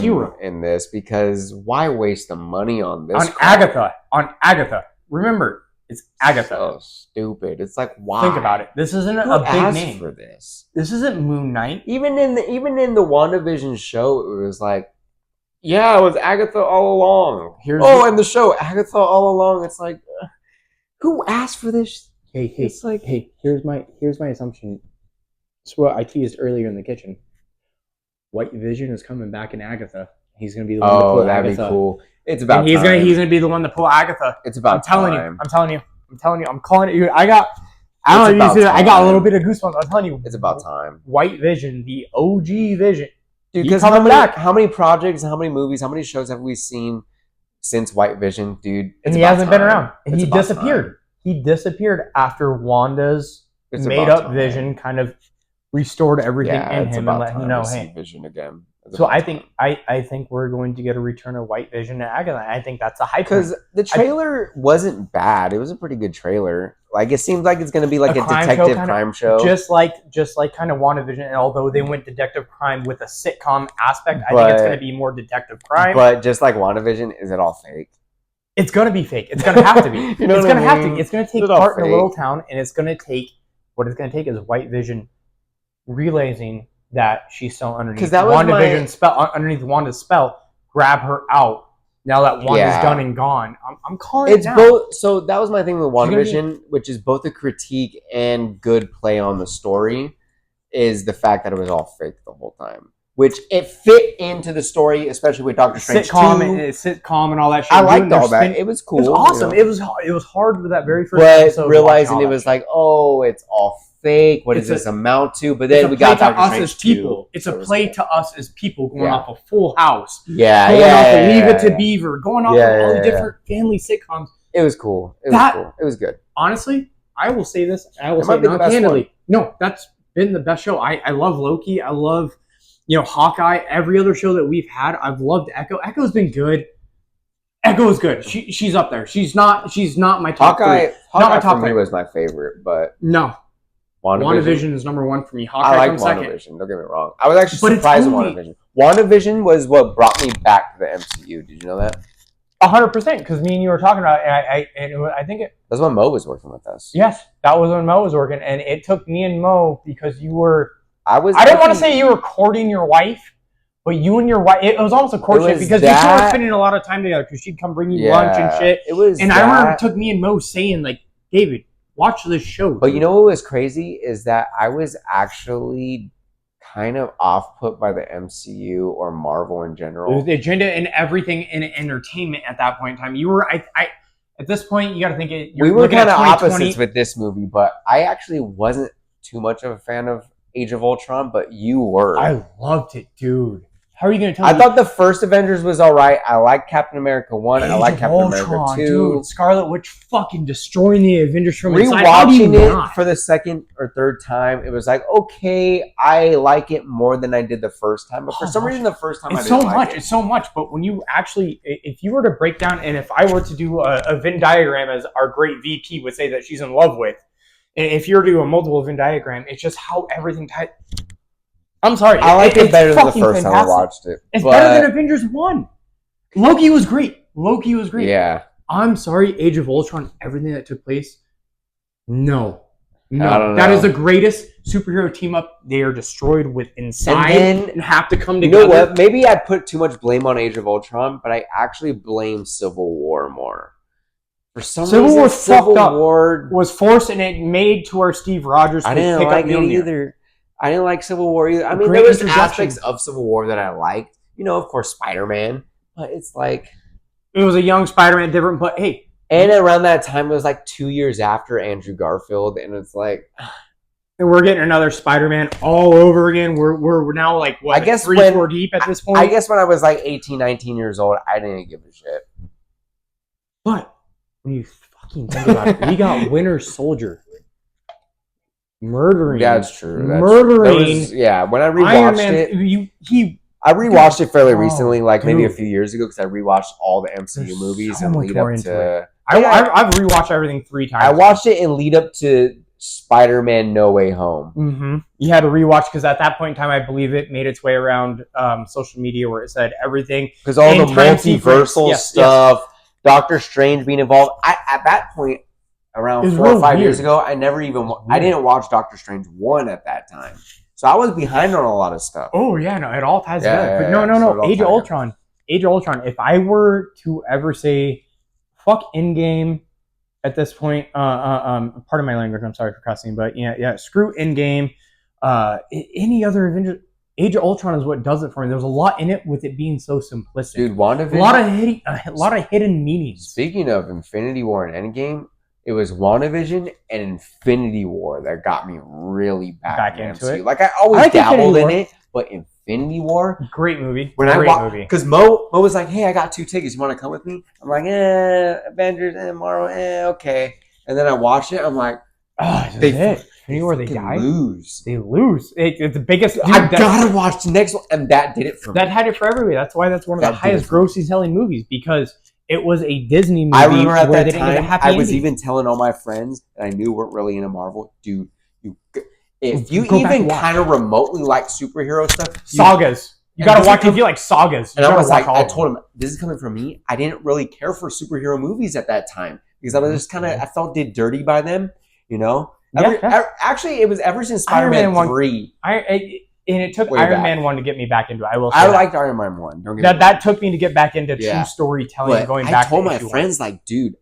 in this, because why waste the money on this? On Agatha. Remember, it's Agatha. So stupid. It's like, why? Think about it. This isn't a big name for this. This isn't Moon Knight. Even in the WandaVision show, it was like, yeah, it was Agatha all along. In the show, Agatha all along. It's like, who asked for this? Hey, here's my assumption. It's what I teased earlier in the kitchen. White Vision is coming back in Agatha. He's gonna be the one to pull Agatha. That'd be cool. It's about time. He's gonna be the one to pull Agatha. It's about time. I'm telling you. I'm calling it. I got a little bit of goosebumps. I'm telling you. It's about time. White Vision, the OG Vision. Dude, because how many projects, how many movies, how many shows have we seen since White Vision, dude? And he hasn't been around. He disappeared. He disappeared after Wanda's made-up Vision kind of restored everything in him and let him know, hey. Vision again. So I think we're going to get a return of White Vision to Agatha. I think that's a hype. Because the trailer wasn't bad. It was a pretty good trailer. Like, it seems like it's going to be like a detective crime show. Just like kind of WandaVision. And although they went detective crime with a sitcom aspect, I think it's going to be more detective crime. But just like WandaVision, is it all fake? It's going to be fake. It's going to have to be. It's going to have to. It's going to take part in a little town, and it's going to take. What it's going to take is White Vision realizing that she's still underneath that was WandaVision's spell, underneath Wanda's spell. Grab her out. Now that Wanda's done and gone, I'm calling it now. Both. So that was my thing with WandaVision, which is both a critique and good play on the story, is the fact that it was all fake the whole time. Which it fit into the story, especially with Doctor Strange sitcom and all that shit. I liked all that. It was cool. It was awesome. You know? It was hard with that very first episode. But realizing it was like, oh, it's all fake. What does this amount to? But then we got Doctor Strange as people. It's a play to us as people, going off of Full House. Going off of Leave It to Beaver. Going off of all the different family sitcoms. It was cool. It was cool. It was good. Honestly, I will say this. I will say it non-candidly. No, that's been the best show. I love Loki. I love... Hawkeye, every other show that we've had, I've loved Echo. Echo's been good. Echo is good. She's up there. She's not my top Hawkeye, three. Not my top for me was my favorite, but no. WandaVision is number one for me. Hawkeye I like WandaVision. Don't get me wrong. I was actually surprised at WandaVision. WandaVision was what brought me back to the MCU. Did you know that? 100%, because me and you were talking about it, and I think it... That's when Mo was working with us. Yes, that was when Mo was working, and it took me and Mo, because you were... I don't want to say you were courting your wife, but you and your wife, it was almost a courtship because you two were spending a lot of time together because she'd come bring you lunch and shit. I remember it took me and Mo saying, like, David, watch this show. But you know what was crazy is that I was actually kind of off-put by the MCU or Marvel in general. It was the agenda and everything in entertainment at that point in time. You were, at this point, you got to think we were kind of opposites with this movie, but I actually wasn't too much of a fan of Age of Ultron, but you were. I loved it, dude. How are you going to tell me? I thought the first Avengers was all right. I like Captain America 1. I like Captain America 2. Dude, Scarlet Witch fucking destroying the Avengers from inside. Rewatching it for the second or third time, it was like, okay, I like it more than I did the first time. But for some reason, the first time I didn't like it. It's so much. But when you actually, if you were to break down, and if I were to do a Venn diagram, as our great VP would say that she's in love with, and if you were to do a multiple Venn diagram, it's just how everything tied. I'm sorry. I like it better than the first time I watched it. It's better than Avengers 1. Loki was great. Yeah. I'm sorry, Age of Ultron, everything that took place. No. I don't know. That is the greatest superhero team up. They are destroyed with inside and have to come together. You know what? Maybe I put too much blame on Age of Ultron, but I actually blame Civil War more. For some reason, Civil War was forced, and it made to where Steve Rogers could pick up Mjolnir. Either. I didn't like Civil War either. I mean, there was aspects of Civil War that I liked. You know, of course, Spider-Man. But it's like... It was a young Spider-Man, different, but hey. And around that time, it was like 2 years after Andrew Garfield, and it's like... And we're getting another Spider-Man all over again. We're now like, what, 3-4 deep at this point? I guess when I was like 18, 19 years old, I didn't give a shit. But when you fucking think about it, we got Winter Soldier. Murdering. Yeah, that's true. When I rewatched I rewatched it fairly recently, like maybe a few years ago, because I rewatched all the MCU movies and lead up to... I've rewatched everything 3 times. I watched it in lead up to Spider-Man No Way Home. Mm-hmm. You had to rewatch, because at that point in time, I believe it made its way around social media where it said everything. Because all the multiversal stuff, Doctor Strange being involved. At that point, around 4 or 5 years ago, I didn't watch Doctor Strange 1 at that time. So I was behind on a lot of stuff. Oh, yeah, no, it all ties together. But no, Age of Ultron. If I were to ever say, fuck Endgame at this point, pardon my language, I'm sorry for cussing, but screw Endgame. Any other Avengers, Age of Ultron is what does it for me. There's a lot in it with it being so simplistic. Dude, WandaVision. A lot of hidden meanings. Speaking of Infinity War and Endgame, it was WandaVision and Infinity War that got me really back into it. Like, I always dabbled in it, but Infinity War... Great movie. Movie. Because Mo was like, hey, I got 2 tickets. You want to come with me? I'm like, Avengers, Marvel, okay. And then I watched it. I'm like, Infinity War, they lose. They lose. It's the biggest... Dude, I gotta watch the next one. And that did it for me. That had it for everybody. That's why that's one of the highest grossing selling movies, because... It was a Disney movie. I remember at that time, I was even telling all my friends that I knew weren't really into Marvel, dude, if you even kind of remotely like superhero stuff, sagas. You gotta watch if you like sagas. And I was like, I told him, this is coming from me. I didn't really care for superhero movies at that time because I was just I felt did dirty by them, you know? Actually, it was ever since Spider-Man 3. And it took Way Iron back. Man 1 to get me back into it. I will say I that. liked Iron Man 1. Don't get me wrong. That took me to get back into Yeah. true storytelling But and going I back told to my issue friends, like, dude,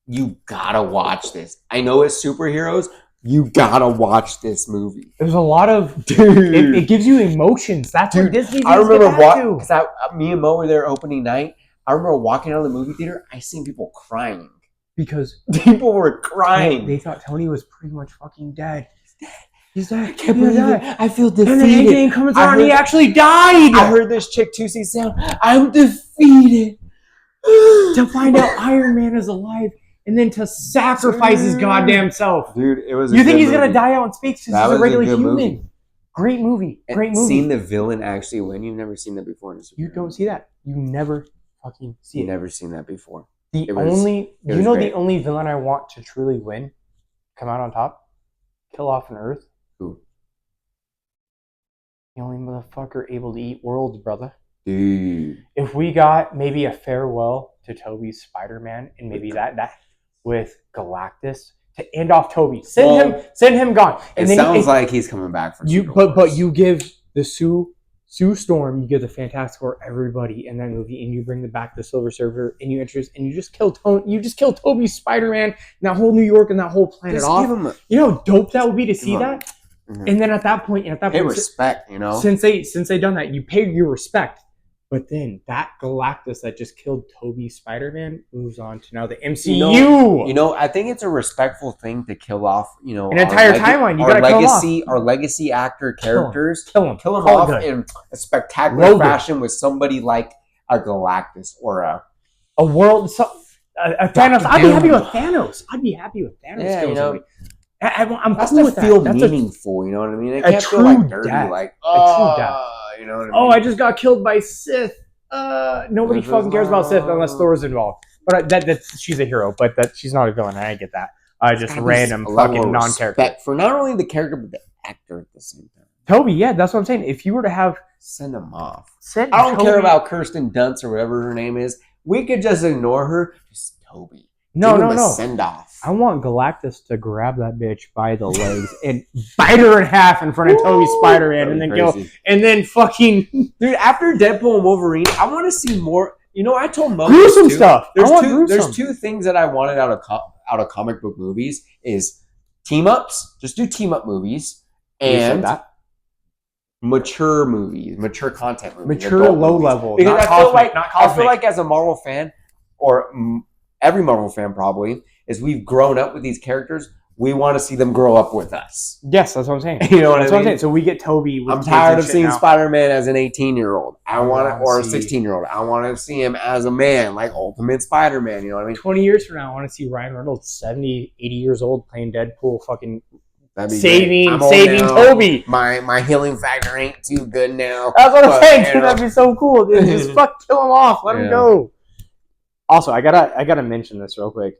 you gotta watch this. I know it's superheroes. You gotta watch this movie. There's a lot of... Dude. It gives you emotions. That's what Disney I needs to remember get back to. because me and Mo were there opening night. I remember walking out of the movie theater. I seen people crying. Because People were crying. they thought Tony was pretty much fucking dead. He's dead. I can't believe it. I feel defeated. And then Endgame comes on and he actually died. I heard this chick 2 seats down. I'm defeated. To find out Iron Man is alive and then to sacrifice his goddamn self. Dude, it was. You think he's gonna die out in space because he's a regular human? Movie. Great movie. Great movie. Seeing the villain actually win. You've never seen that before in a superhero You don't see that. You never fucking see it. You've never seen that before. The was only villain I want to truly win, come out on top, kill off an Earth. Who? The only motherfucker able to eat worlds, brother. Dude. If we got maybe a farewell to Toby's Spider-Man and maybe that with Galactus to end off Toby, send him gone. And it sounds like he's coming back for you. But you give the Sue Storm, you give the Fantastic Four, everybody in that movie, and you bring them back the Silver Surfer, and you introduce, and you just kill Toby's Spider-Man, and that whole New York and that whole planet just off. You know how dope that would be to see that. Mm-hmm. And then at that point, pay respect, you know. Since they done that, you pay your respect. But then that Galactus that just killed Toby's Spider-Man moves on to now the MCU. You know, I think it's a respectful thing to kill off, you know, an entire timeline. You gotta kill off our legacy actor characters. Kill them off in a spectacular fashion with somebody like a Galactus or a world. A Thanos. I'd be happy with Thanos. Yeah, you know. I'm that's cool to with feel that. meaningful, you know what I mean? It can't feel like dirty, like a true death. You know what I mean? Oh, I just got killed by Sith. Nobody fucking cares about Sith unless Thor's involved. But that she's a hero, but that she's not a villain. I get that. Just random fucking non-character. For not only the character but the actor at the same time. Toby, yeah, that's what I'm saying. If you were to have send him off. I don't care about Kirsten Dunst or whatever her name is. We could just ignore her. Just Toby. No. Send off. I want Galactus to grab that bitch by the legs and bite her in half in front of Toby's Spider-Man and then go and then fucking dude. After Deadpool and Wolverine, I want to see more. You know, I told Mo gruesome stuff. There's two things that I wanted out of comic book movies is team ups. Just do team up movies and mature movies, mature content movies, mature low level. Because I feel like as a Marvel fan or every Marvel fan probably is we've grown up with these characters. We want to see them grow up with us. Yes, that's what I'm saying. You know what I mean? What I'm saying. So we get Toby. I'm tired of seeing Spider-Man as an 18-year-old. Or a 16-year-old. I want to see him as a man, like Ultimate Spider-Man. You know what I mean? 20 years from now, I want to see Ryan Reynolds, 70, 80 years old, playing Deadpool, fucking saving Toby. My healing factor ain't too good now. That's what I'm saying. Dude, that'd be so cool. Dude. Just kill him off. Let him go. Also, I gotta mention this real quick.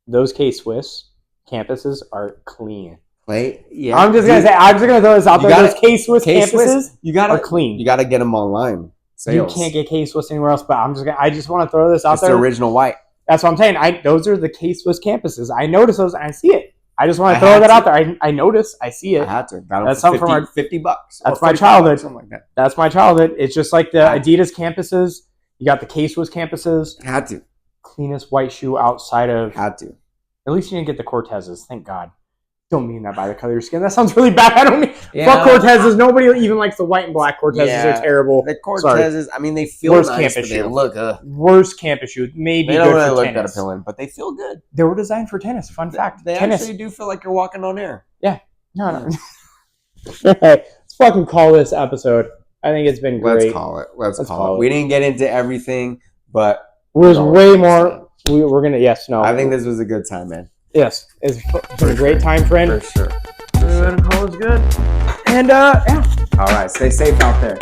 Those K-Swiss campuses are clean. Yeah. I'm just gonna throw this out there. Those K-Swiss campuses are clean. You gotta get them online. Sales. You can't get K-Swiss anywhere else. But I just want to throw this out there. It's the original white. That's what I'm saying. Those are the K-Swiss campuses. I notice those and I see it. I just want to throw that out there. I notice. I see it. I had to. That's something from our $50. That's my childhood. Something like that. That's my childhood. It's just like the Adidas campuses. You got the K-Swiss campuses. Had to. Cleanest white shoe outside of. Had to. At least you didn't get the Cortezes. Thank God. Don't mean that by the color of your skin. That sounds really bad. I don't mean. Fuck Cortezes. Nobody even likes the white and black Cortezes. They're terrible. The Cortezes. I mean, they feel worst nice, campus but they shoe. look. Worst campus shoe. Maybe they don't good really for look tennis. that appealing, but they feel good. They were designed for tennis. Fun fact. They tennis. actually do feel like you're walking on air. Yeah. No. Let's fucking call this episode. I think it's been great. Let's call it. We didn't get into everything, but there's way more. We're gonna. Yes. No. I think this was a good time, man. Yes, it's been a great time, friend. For sure. We're gonna call it good. And yeah. All right. Stay safe out there.